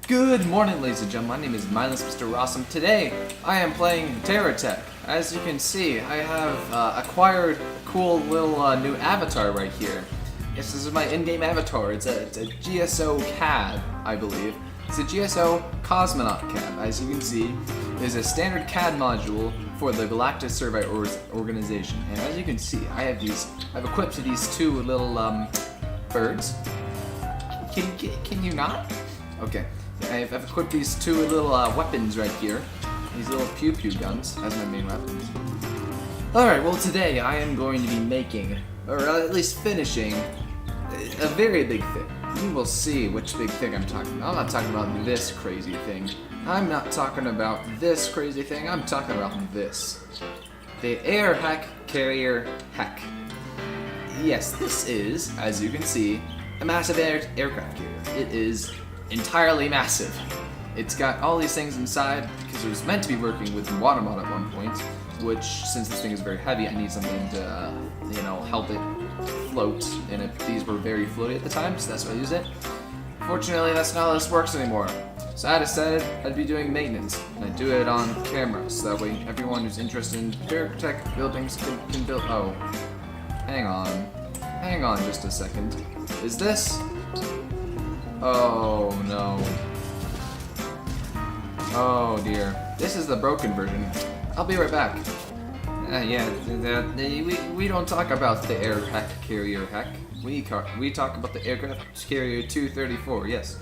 Good morning, ladies and gentlemen. My name is Mindless Mr. Rossum. Today, I am playing TerraTech. As you can see, I have acquired a cool little new avatar right here. Yes, this is my in-game avatar. It's a GSO CAD, I believe. It's a GSO Cosmonaut CAD. As you can see, there's a standard CAD module for the Galactic Survey Organization. And as you can see, I've equipped these two little birds. Can you not? Okay. I've equipped these two little weapons right here. These little pew-pew guns as my main weapons. Alright, well today I am going to be making, or at least finishing, a very big thing. You will see which big thing I'm talking about. I'm not talking about this crazy thing. I'm not talking about this crazy thing. I'm talking about this. The Aircraft Carrier Hack. Yes, this is, as you can see, a massive aircraft carrier. It is entirely massive. It's got all these things inside because it was meant to be working with water mod at one point, which, since this thing is very heavy, I need something to, help it float, and these were very floaty at the time, so that's why I used it. Fortunately, that's not how this works anymore. So I decided I'd be doing maintenance, and I'd do it on camera, so that way everyone who's interested in TerraTech buildings can build. Oh, hang on just a second. Is this? Oh no. Oh dear. This is the broken version. I'll be right back. We don't talk about the aircraft carrier hack. We talk about the aircraft carrier 234. Yes,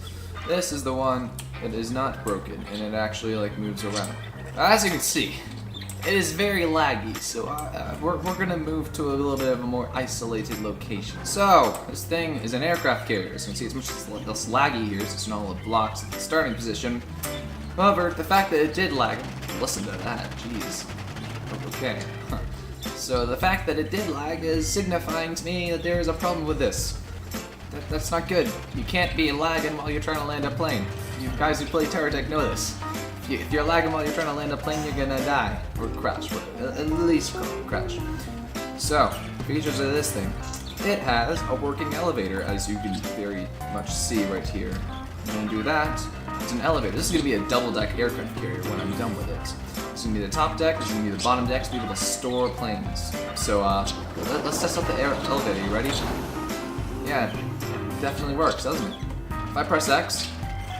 this is the one that is not broken and it actually moves around. As you can see, it is very laggy, so we're gonna move to a little bit of a more isolated location. So, this thing is an aircraft carrier. As you can see, it's much less laggy here, so it's not all the blocks at the starting position. However, the fact that it did lag, listen to that, jeez. Okay. So the fact that it did lag is signifying to me that there is a problem with this. That's not good. You can't be lagging while you're trying to land a plane. You guys who play TerraTech know this. If you're lagging while you're trying to land a plane, you're gonna die. Or crash. At least crash. So, features of this thing. It has a working elevator, as you can very much see right here. I'm gonna do that. It's an elevator. This is gonna be a double-deck aircraft carrier when I'm done with it. It's gonna be the top deck, it's gonna be the bottom deck, to be able to store planes. So, let's test out the elevator. You ready? Yeah, it definitely works, doesn't it? If I press X,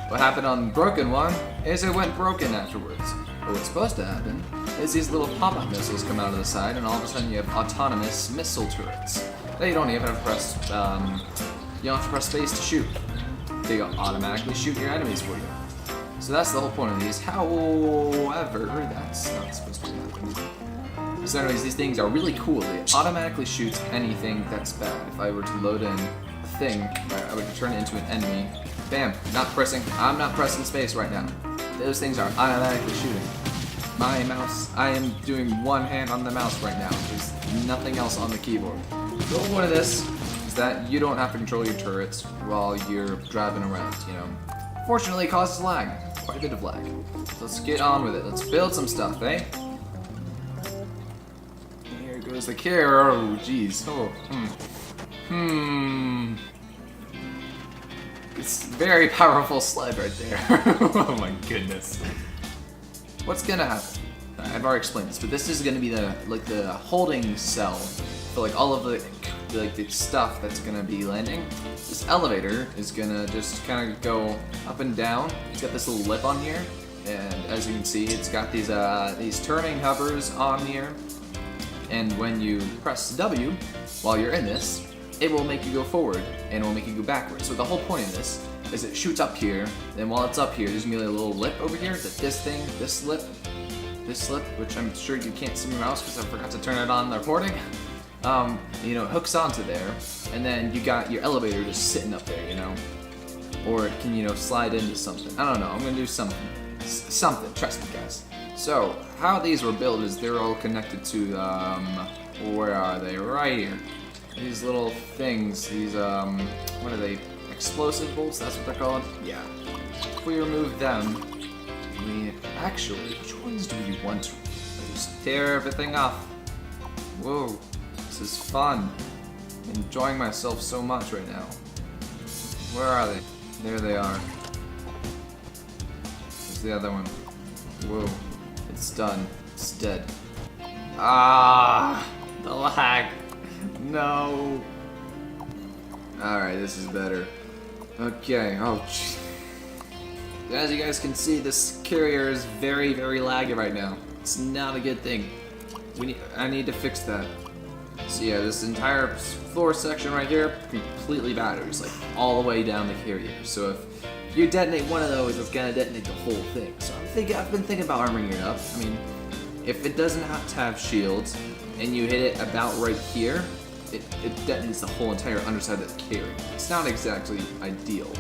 what happened on the broken one is it went broken afterwards. But what's supposed to happen is these little pop-up missiles come out of the side, and all of a sudden you have autonomous missile turrets. Now you don't even have to press, you don't have to press space to shoot. They automatically shoot your enemies for you. So that's the whole point of these. However, that's not supposed to happen. So anyways, these things are really cool. They automatically shoot anything that's bad. If I were to load in a thing, I would turn it into an enemy. Bam, I'm not pressing space right now. Those things are automatically shooting. My mouse, I am doing one hand on the mouse right now. There's nothing else on the keyboard. The whole point of this is that you don't have to control your turrets while you're driving around, Fortunately, it causes lag. Quite a bit of lag. So let's get on with it. Let's build some stuff, eh? Here goes the carrier. Oh, jeez. Oh, It's a very powerful sled right there. Oh my goodness. What's gonna happen? I've already explained this, but this is gonna be the holding cell for all of the stuff that's gonna be landing. This elevator is gonna just kind of go up and down. It's got this little lip on here, and as you can see, it's got these turning hovers on here. And when you press W while you're in this, it will make you go forward and it will make you go backwards. So the whole point of this is it shoots up here, and while it's up here, there's gonna be a little lip over here that this lip, which I'm sure you can't see my mouse because I forgot to turn it on the recording. It hooks onto there, and then you got your elevator just sitting up there, or it can, slide into something. I don't know. I'm gonna do something. Trust me, guys. So how these were built is they're all connected to where are they? Right here. These little things, these, what are they? Explosive bolts, that's what they're called? Yeah. If we remove them, which ones do we want to remove? Just tear everything off. Whoa, this is fun. I'm enjoying myself so much right now. Where are they? There they are. Where's the other one? Whoa. It's done. It's dead. Ah! The lag. No. Alright, this is better. Okay. Oh, jeez. As you guys can see, this carrier is very, very laggy right now. It's not a good thing. I need to fix that. So yeah, this entire floor section right here, completely batteries, like all the way down the carrier. So if you detonate one of those, it's gonna detonate the whole thing. So I've been thinking about armoring it up. I mean, if it doesn't have to have shields, and you hit it about right here, it detonates the whole entire underside of the carrier. It's not exactly ideal.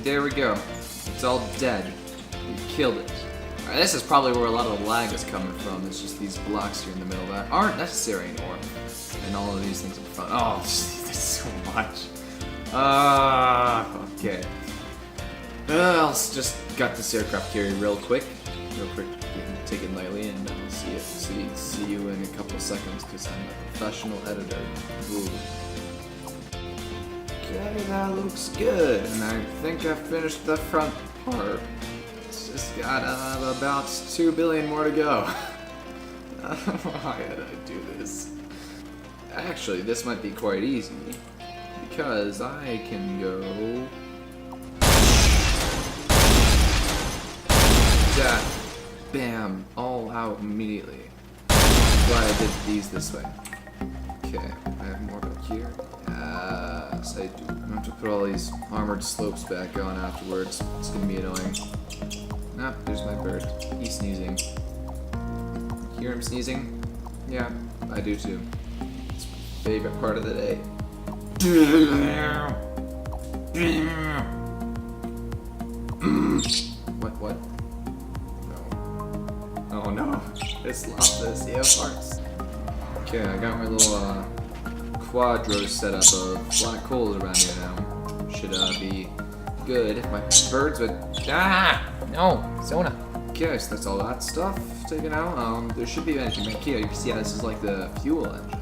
There we go. It's all dead. We killed it. Alright, this is probably where a lot of the lag is coming from. It's just these blocks here in the middle that aren't necessary anymore. And all of these things up front. Oh, there's so much. Okay. I'll just gut this aircraft carrier real quick. Take it lightly, and I'll see you in a couple of seconds because I'm a professional editor. Ooh. Okay, that looks good, and I think I finished the front part. It's just got about 2 billion more to go. Why did I do this? Actually, this might be quite easy, because I can go... Death. Bam, all out immediately. Glad I did these this way. Okay, I have more back here. Yes, I do. I'm gonna have to put all these armored slopes back on afterwards. It's gonna be annoying. Ah, there's my bird. He's sneezing. Hear him sneezing? Yeah, I do too. It's my favorite part of the day. What? Oh no, this farts. Okay, I got my little quadro setup of black holes around here now. Should be good if my birds would... No, Zona. Okay, so that's all that stuff taken out. There should be anything back here. You can see how this is like the fuel engine.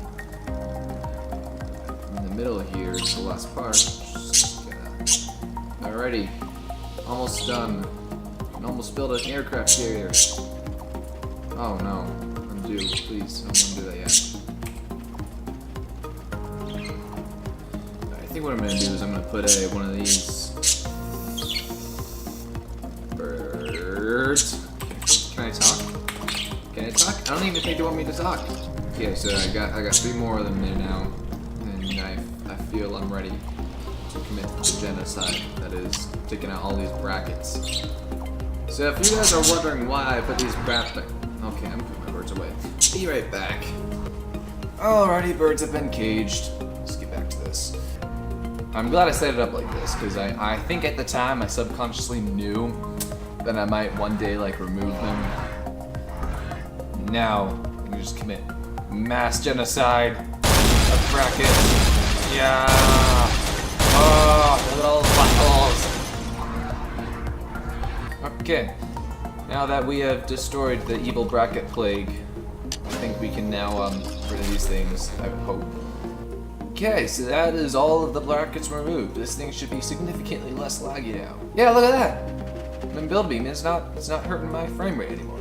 In the middle here is the last part. Alrighty, almost done. Can almost build an aircraft carrier. Oh no, undo, please, don't undo that yet. I think what I'm gonna do is I'm gonna put one of these birds. Can I talk? Can I talk? I don't even think they want me to talk. Okay, so I got 3 more of them there now, and I feel I'm ready to commit to genocide. That is, taking out all these brackets. So if you guys are wondering why I put these brackets... Okay, I'm putting my birds away. Be right back. Alrighty, birds have been caged. Let's get back to this. I'm glad I set it up like this, because I think at the time I subconsciously knew that I might one day like remove them. Now, I can just commit mass genocide of brackets. Yeah! Oh, look at all the black holes. Okay. Now that we have destroyed the evil bracket plague, I think we can now rid of these things, I would hope. Okay, so that is all of the brackets removed. This thing should be significantly less laggy now. Yeah, look at that! The build beam, it's not hurting my frame rate anymore.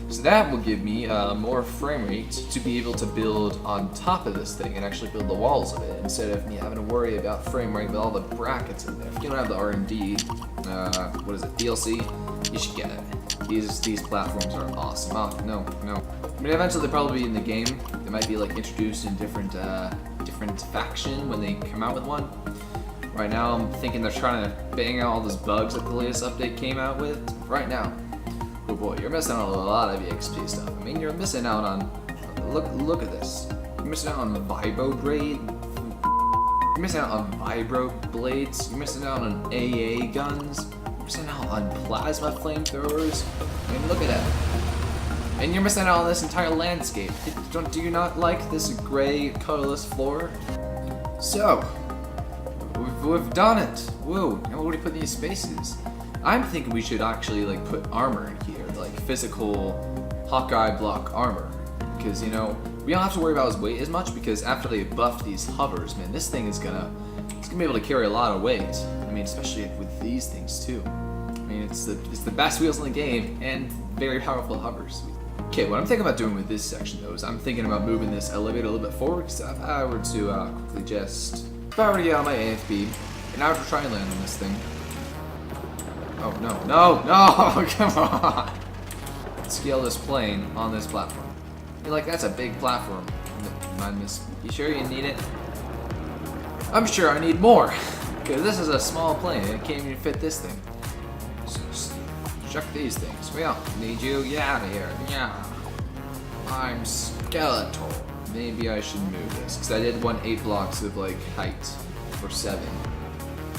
So that will give me more frame rate to be able to build on top of this thing and actually build the walls of it, instead of me having to worry about frame rate with all the brackets in there. If you don't have the R&D, what is it, DLC, you should get it. These platforms are awesome. Oh, no. I mean, eventually they'll probably be in the game. They might be like introduced in different faction when they come out with one. Right now, I'm thinking they're trying to bang out all those bugs that the latest update came out with. Right now, oh boy, you're missing out on a lot of EXP stuff. I mean, you're missing out on... Look at this. You're missing out on vibro braid. You're missing out on vibro blades. You're missing out on AA guns. You're missing out on plasma flamethrowers. I mean, look at that. And you're missing out on this entire landscape. Do you not like this gray, colorless floor? So, we've done it. Whoa, now what do we put in these spaces? I'm thinking we should actually like put armor in here, like physical Hawkeye block armor. Because, you know, we don't have to worry about his weight as much, because after they buff these hovers, man, this thing is gonna be able to carry a lot of weight. I mean, especially with these things too. I mean, it's the best wheels in the game and very powerful hovers. Okay, what I'm thinking about doing with this section though is I'm thinking about moving this elevator a little bit forward. Because if I were to quickly just, if I were to get on my AFB and I were to try and land on this thing. Oh no, come on! Scale this plane on this platform. You're like, that's a big platform. Mind this. You sure you need it? I'm sure I need more. Because this is a small plane. It can't even fit this thing. So just chuck these things. We don't need you. Get out of here. Yeah. I'm skeletal. Maybe I should move this. Because I did want 8 blocks of like height. Or 7.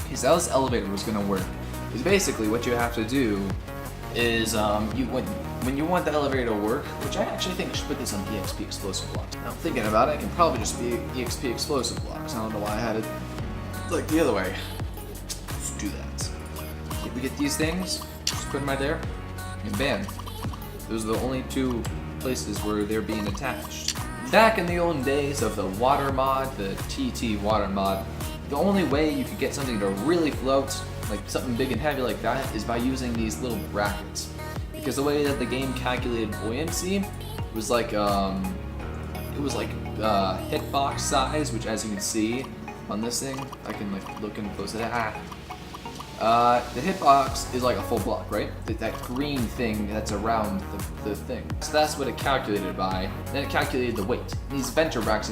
Because how this elevator was going to work. Is basically what you have to do is when you want the elevator to work, which I actually think I should put this on EXP explosive blocks. Now I'm thinking about it, it can probably just be EXP explosive blocks. I don't know why I had it like the other way. Let's do that. We get these things, just put them right there, and bam. Those are the only 2 places where they're being attached. Back in the olden days of the water mod, the TT water mod, the only way you could get something to really float, like something big and heavy like that, is by using these little brackets. Because the way that the game calculated buoyancy was like, hitbox size, which as you can see on this thing, I can like look in close at it. The hitbox is like a full block, right? That green thing that's around the thing. So that's what it calculated by. Then it calculated the weight. These venter brackets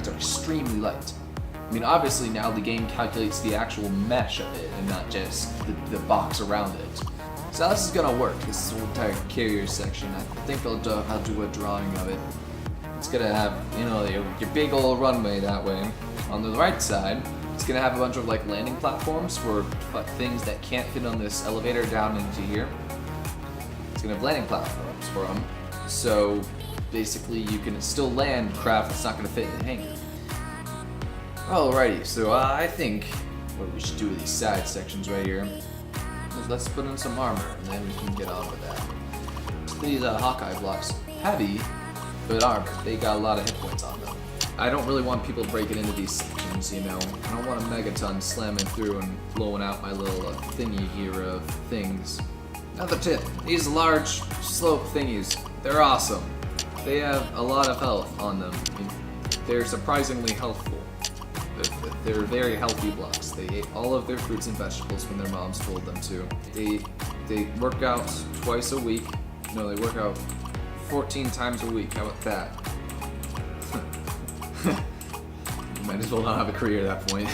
are extremely light. I mean, obviously now the game calculates the actual mesh of it and not just the box around it. So how this is gonna work, this whole entire carrier section. I think I'll do a drawing of it. It's gonna have, you know, your big old runway that way. On the right side, it's gonna have a bunch of like landing platforms for things that can't fit on this elevator down into here. It's gonna have landing platforms for them. So basically you can still land craft that's not gonna fit in the hangar. Alrighty, so I think what we should do with these side sections right here is let's put in some armor and then we can get on with that. These Hawkeye blocks, heavy, but armor. They got a lot of hit points on them. I don't really want people breaking into these sections, you know. I don't want a megaton slamming through and blowing out my little thingy here of things. Another tip, these large slope thingies, they're awesome. They have a lot of health on them. They're surprisingly healthful. They're very healthy blocks. They ate all of their fruits and vegetables when their moms told them to. They work out twice a week. No, they work out 14 times a week. How about that? Might as well not have a career at that point.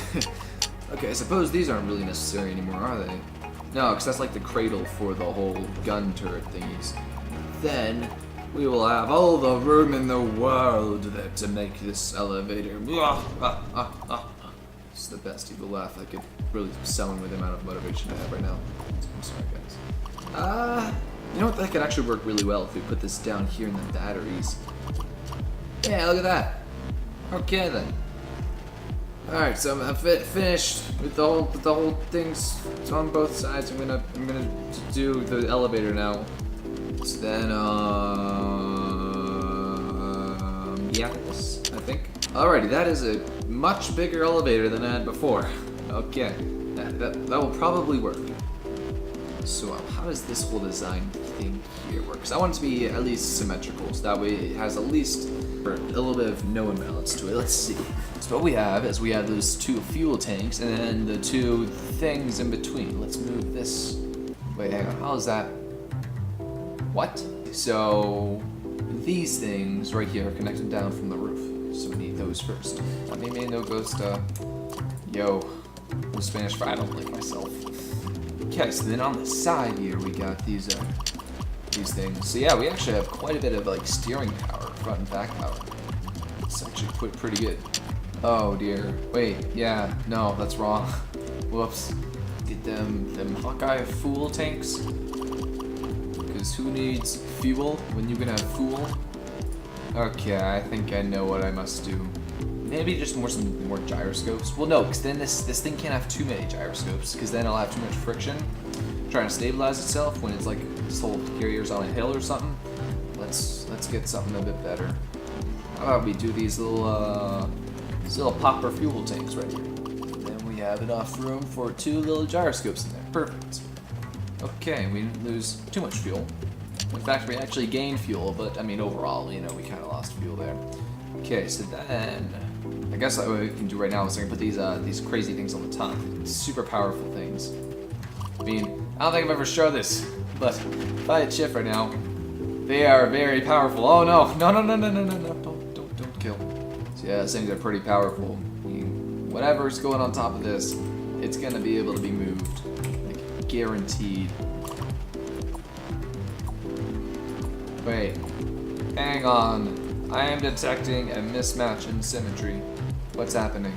Okay, I suppose these aren't really necessary anymore, are they? No, because that's like the cradle for the whole gun turret thingies. Then we will have all the room in the world to make this elevator. It's the best evil laugh I could really summon with the amount of motivation I have right now. I'm sorry, guys. You know what? That could actually work really well if we put this down here in the batteries. Yeah, look at that. Okay then. All right, so I'm finished with the whole things on both sides. I'm gonna do the elevator now. So then, yes, I think. Alrighty, that is a much bigger elevator than I had before. Okay, that will probably work. So how does this whole design thing here work? Because I want it to be at least symmetrical, so that way it has at least a little bit of no imbalance to it. Let's see. So what we have is we have those 2 fuel tanks and then the 2 things in between. Let's move this. Wait, hang on. How is that? What? So these things right here are connected down from the roof. So we need those first. Maybe no goes to Spanish fry. I don't like myself. Okay, so then on the side here we got these things. So yeah, we actually have quite a bit of like steering power, front and back power. It's actually pretty good. Oh dear. Wait, yeah, no, that's wrong. Whoops. Get them Hawkeye fuel tanks. Because who needs fuel when you can have fuel? Okay, I think I know what I must do. Maybe just some more gyroscopes. Well, no, because then this thing can't have too many gyroscopes, because then it'll have too much friction trying to stabilize itself when it's like this whole carrier's on a hill or something. Let's get something a bit better. How about we do these little popper fuel tanks right here? Then we have enough room for 2 little gyroscopes in there. Perfect. Okay, we didn't lose too much fuel. In fact, we actually gained fuel, but I mean, overall, you know, we kind of lost fuel there. Okay, so then I guess what we can do right now is I can put these crazy things on the top. Super powerful things. I mean, I don't think I've ever showed this, but if I hit shift right now, they are very powerful. Oh no, no, no, no, no, no, no, no, don't kill. So yeah, these things are pretty powerful. I mean, whatever's going on top of this, it's gonna be able to be moved, like guaranteed. Wait, hang on. I am detecting a mismatch in symmetry. What's happening?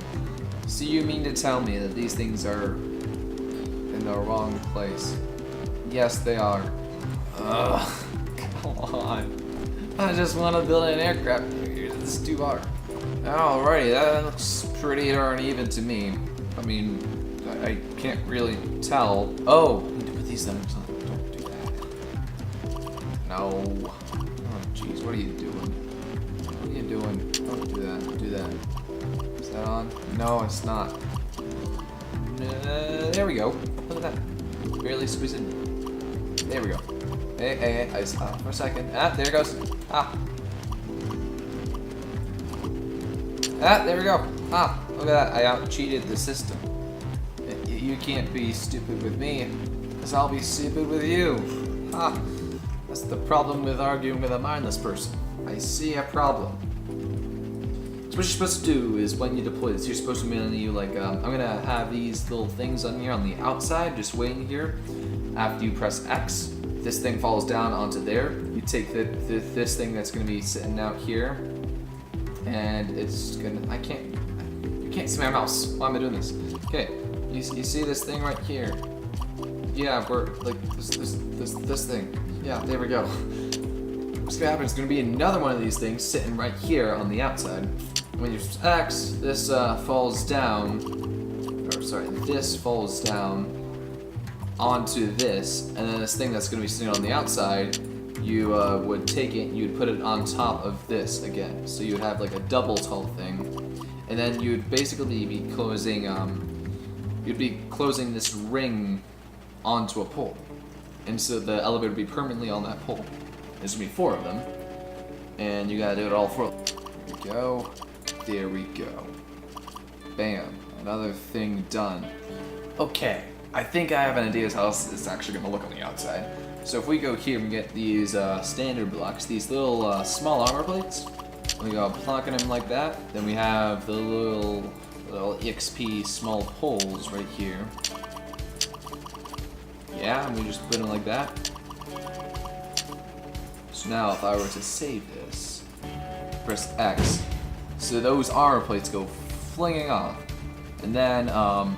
So you mean to tell me that these things are in the wrong place? Yes, they are. Ugh, come on. I just want to build an aircraft carrier. This is too hard. Alrighty, that looks pretty darn even to me. I mean, I can't really tell. Oh, I need to put these things on. Don't do that. No. Oh, jeez, what are you doing? What are you doing? Don't do that. Don't do that. Is that on? No, it's not. There we go. Look at that. Barely squeezing. There we go. Hey, I stopped for a second. Ah, there it goes. Ah. Ah, there we go. Ah, look at that. I out-cheated the system. You can't be stupid with me, because I'll be stupid with you. Ah, that's the problem with arguing with a mindless person. I see a problem. So what you're supposed to do is when you deploy this, you're supposed to mainly like, I'm gonna have these little things on here on the outside, just waiting here. After you press X, this thing falls down onto there. You take this thing that's gonna be sitting out here, and it's gonna, you can't see my mouse. Why am I doing this? Okay, you see this thing right here? Yeah, we're like this thing. Yeah, there we go. What's gonna happen is gonna be another one of these things sitting right here on the outside. When you press X, this falls down, or sorry, this falls down onto this, and then this thing that's going to be sitting on the outside, you would take it and you'd put it on top of this again. So you'd have like a double tall thing, and then you'd basically be closing, this ring onto a pole, and so the elevator would be permanently on that pole. There's going to be 4 of them, and you got to do it all 4. There we go. There we go. Bam. Another thing done. Okay. I think I have an idea of how it's actually going to look on the outside. So if we go here and get these standard blocks, these little small armor plates, we go plonking them like that. Then we have the little EXP small poles right here. Yeah, and we just put them like that. So now if I were to save this, press X, so those armor plates go flinging off. And then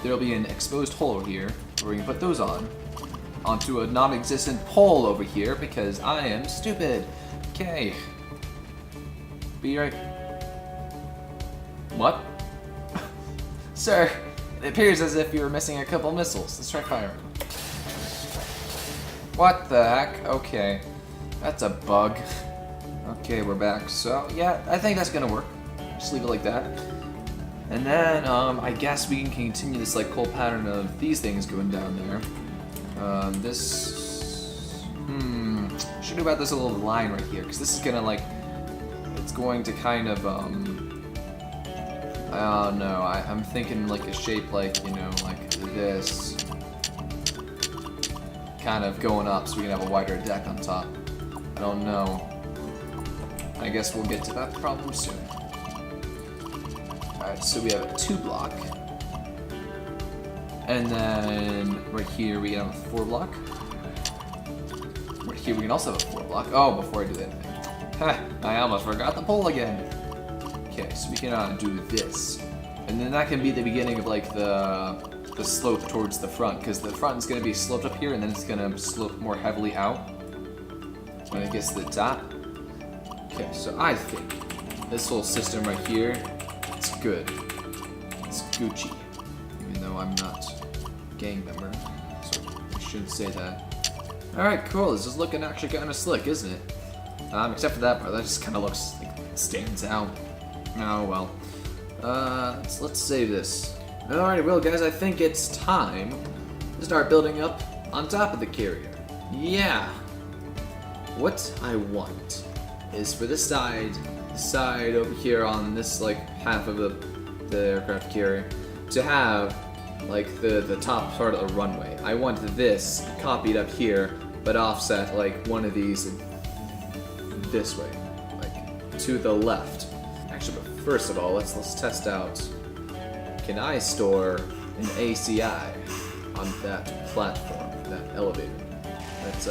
there'll be an exposed hole over here where we can put those onto a non-existent pole over here because I am stupid. Okay. Be right. What? Sir, it appears as if you were missing a couple missiles. Let's try firing. What the heck? Okay. That's a bug. Okay, we're back. So, yeah, I think that's gonna work. Just leave it like that. And then, I guess we can continue this like cool pattern of these things going down there. Should do about this little line right here, because this is gonna like, it's going to kind of, I don't know, I'm thinking like a shape like, you know, like this. Kind of going up so we can have a wider deck on top. I don't know. I guess we'll get to that problem soon. Alright, so we have a 2 block. And then right here we have a 4 block. Right here we can also have a 4 block. Oh, before I do that thing. I almost forgot the pole again. Okay, so we can do this. And then that can be the beginning of like the slope towards the front, because the front is going to be sloped up here and then it's going to slope more heavily out when it gets to the top. Okay, so I think this whole system right here, it's good. It's Gucci. Even though I'm not a gang member, so I shouldn't say that. Alright, cool. This is looking actually kind of slick, isn't it? Except for that part, that just kind of looks like it stands out. Oh well. Let's save this. Alright, well guys, I think it's time to start building up on top of the carrier. Yeah. What I want is for this side over here on this like half of the aircraft carrier to have like the top part of the runway. I want this copied up here, but offset like one of these this way, like to the left. Actually, but first of all, let's test out. Can I store an ACI on that platform, that elevator? Let's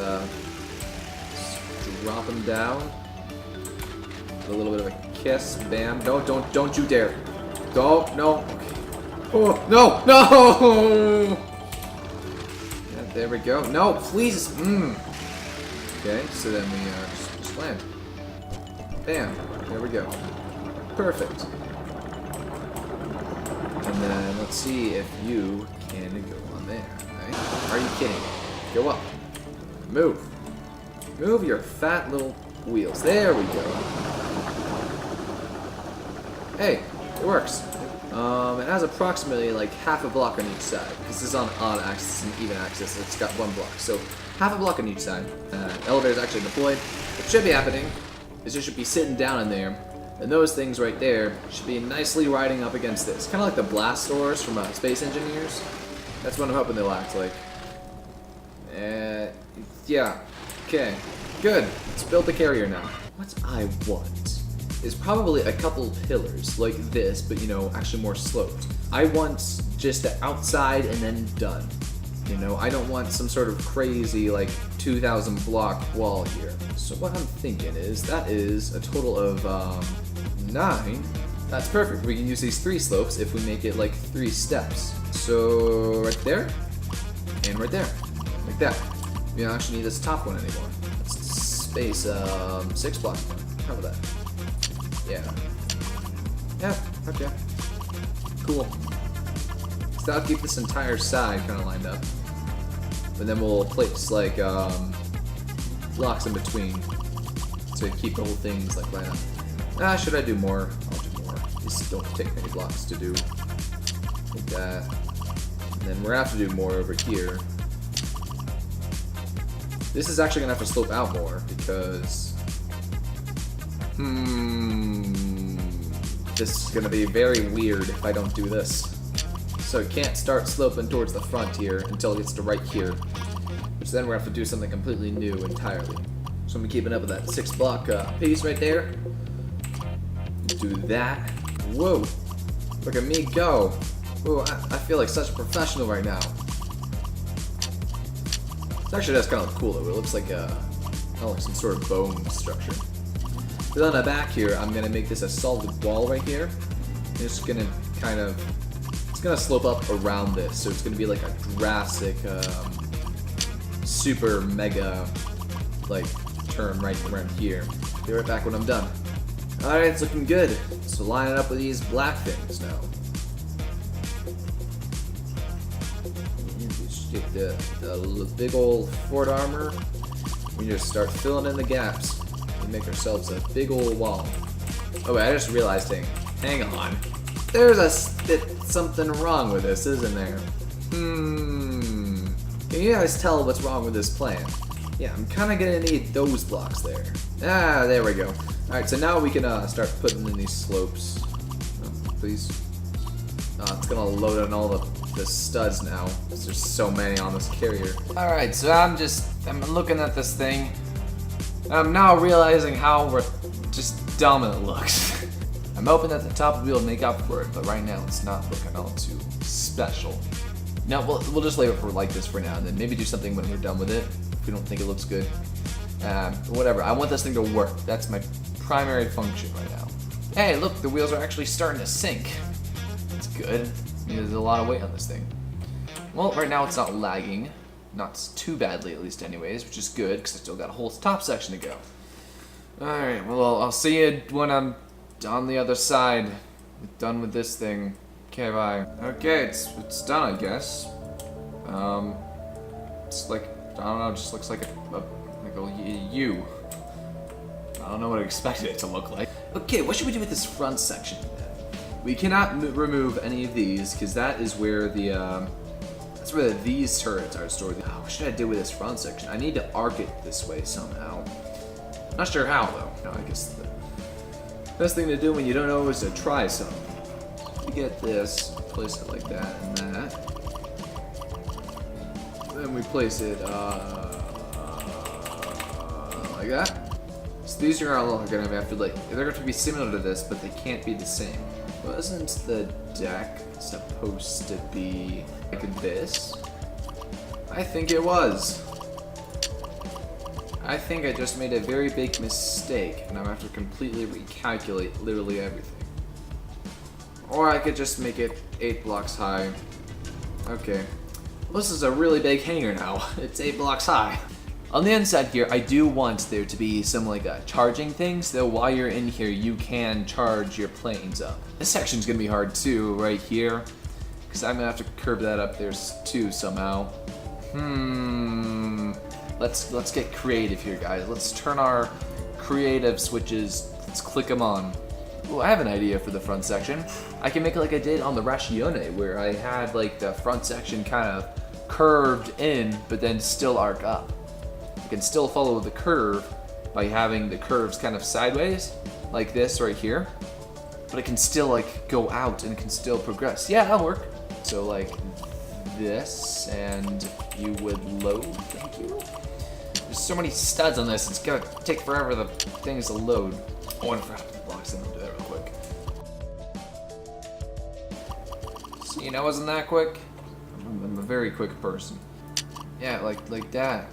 drop him down. A little bit of a kiss. Bam. No, don't you dare. Don't. No. Okay. Oh, no, no! Yeah, there we go. No, please. Okay, so then we just land. Bam. There we go. Perfect. And then let's see if you can go on there. Right? Are you kidding me? Go up. Move. Move your fat little wheels. There we go. Hey, it works. It has approximately like half a block on each side. This is on odd axis and even axis. It's got one block. So half a block on each side. Elevator is actually deployed. What should be happening is you should be sitting down in there. And those things right there should be nicely riding up against this. Kind of like the blast doors from Space Engineers. That's what I'm hoping they'll act like. Yeah. Okay. Good. Let's build the carrier now. What I want is probably a couple pillars like this, but you know, actually more sloped. I want just the outside and then done. You know, I don't want some sort of crazy like 2,000 block wall here. So what I'm thinking is that is a total of 9. That's perfect. We can use these 3 slopes if we make it like 3 steps. So right there and right there, like that. We don't actually need this top one anymore. Let's space 6 block. How about that? Yeah. Yeah, okay. Cool. So that'll keep this entire side kind of lined up. But then we'll place like blocks in between to keep the whole things like lined up. Should I do more? I'll do more. These don't take many blocks to do. Like that. And then we're gonna have to do more over here. This is actually gonna have to slope out more because this is gonna be very weird if I don't do this. So it can't start sloping towards the front here until it gets to right here, which then we're gonna have to do something completely new entirely. So I'm keeping up with that 6 block piece right there. Do that. Whoa! Look at me go! Whoa! I feel like such a professional right now. It actually does kind of look cool though. It looks like like some sort of bone structure. But on the back here, I'm gonna make this a solid wall right here. And it's gonna kind of, it's gonna slope up around this, so it's gonna be like a drastic, super mega, like turn right around here. Be right back when I'm done. All right, it's looking good. So line it up with these black things now. Just take the big old Ford armor. We just start filling in the gaps. Make ourselves a big old wall. Oh wait, I just realized hang on. There's something wrong with this, isn't there? Can you guys tell what's wrong with this plan? Yeah, I'm kinda gonna need those blocks there. There we go. Alright, so now we can start putting in these slopes. Oh, please. It's gonna load on all the studs now, because there's so many on this carrier. Alright, so I'm looking at this thing. I'm now realizing how just dumb it looks. I'm hoping that the top will make up for it, but right now it's not looking all too special. No, we'll just leave it for like this for now, and then maybe do something when we're done with it, if we don't think it looks good. Whatever, I want this thing to work. That's my primary function right now. Hey, look, the wheels are actually starting to sink. That's good. There's a lot of weight on this thing. Well, right now it's not lagging. Not too badly, at least anyways, which is good, because I still got a whole top section to go. Alright, well, I'll see you when I'm on the other side. Done with this thing. Okay, bye. Okay, it's done, I guess. It's like, I don't know, it just looks like a U. I don't know what I expected it to look like. Okay, what should we do with this front section then? We cannot remove any of these, because that is where the That's where these turrets are stored. Oh, what should I do with this front section? I need to arc it this way somehow. Not sure how though. No, I guess the best thing to do when you don't know is to try something. You get this, place it like that and that. Then we place it like that. So these are all gonna have to they're going to be similar to this, but they can't be the same. Wasn't the deck supposed to be like this? I think it was. I think I just made a very big mistake, and I'm gonna have to completely recalculate literally everything. Or I could just make it 8 blocks high. Okay. Well, this is a really big hangar now. It's 8 blocks high. On the inside here, I do want there to be some charging things, so while you're in here, you can charge your planes up. This section's gonna be hard too, right here, because I'm gonna have to curve that up there too somehow. Let's get creative here, guys. Let's turn our creative switches. Let's click them on. Oh, I have an idea for the front section. I can make it like I did on the Racione, where I had the front section kind of curved in, but then still arc up. I can still follow the curve by having the curves kind of sideways, like this right here, but it can still go out and it can still progress. Yeah, that'll work. So this, and you would load, thank you. There's so many studs on this, it's gonna take forever the things to load. Oh, and I forgot to put the blocks in, I'll do that real quick. See, that wasn't that quick. I'm a very quick person. Yeah, like that.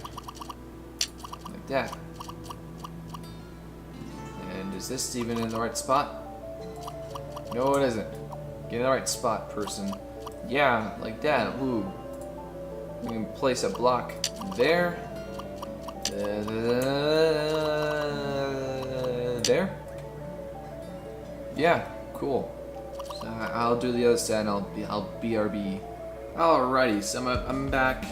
Like that. And is this even in the right spot? No, it isn't. Get in the right spot, person. Yeah, like that. Ooh. We can place a block there. There. Yeah, cool. So I'll do the other side and I'll BRB. Alrighty, so I'm back.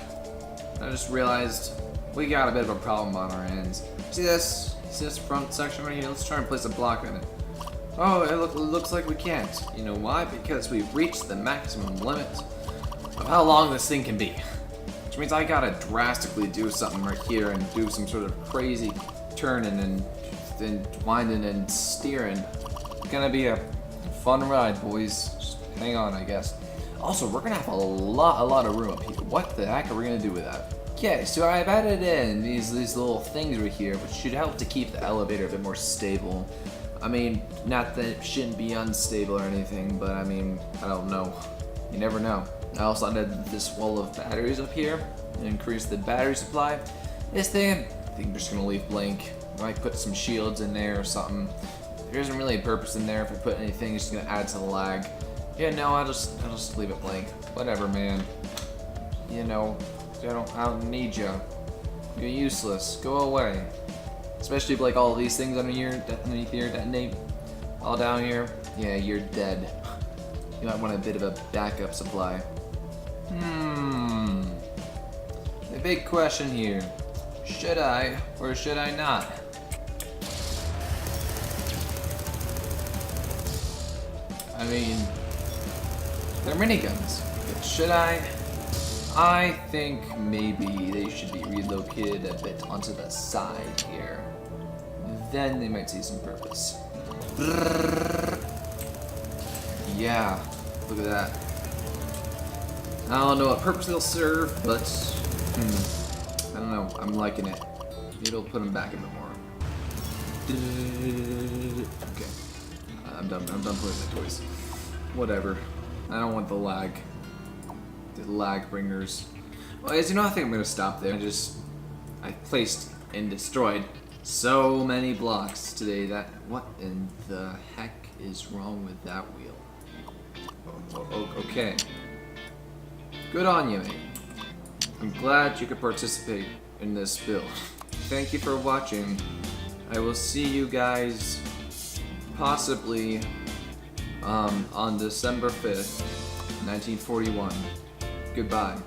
I just realized we got a bit of a problem on our hands. See this? See this front section right here? Let's try and place a block in it. Oh, it looks like we can't. You know why? Because we've reached the maximum limit of how long this thing can be. Which means I gotta drastically do something right here and do some sort of crazy turning and then winding and steering. It's gonna be a fun ride, boys. Just hang on, I guess. Also, we're gonna have a lot of room up here. What the heck are we gonna do with that? Okay, so I've added in these little things right here, which should help to keep the elevator a bit more stable. I mean, not that it shouldn't be unstable or anything, but I mean, I don't know. You never know. I also added this wall of batteries up here and increase the battery supply. This thing, I think I'm just gonna leave blank. I might put some shields in there or something. There isn't really a purpose in there. If I put anything, it's just gonna add to the lag. Yeah, no, I'll just leave it blank. Whatever, man. You know, I don't need you. You're useless. Go away. Especially if all these things underneath here detonate. All down here. Yeah, you're dead. You might want a bit of a backup supply. The big question here. Should I or should I not? I mean, they're miniguns. But should I? I think maybe they should be relocated a bit onto the side here. Then they might see some purpose. Yeah, look at that. I don't know what purpose they'll serve, but I don't know. I'm liking it. Maybe it'll put them back a bit more. Okay, I'm done playing with my toys. Whatever. I don't want the lag. The lag bringers. Well, as you know, I think I'm gonna stop there. I placed and destroyed so many blocks today that what in the heck is wrong with that wheel? Okay. Good on you, mate. I'm glad you could participate in this build. Thank you for watching. I will see you guys possibly on December 5th, 1941. Goodbye.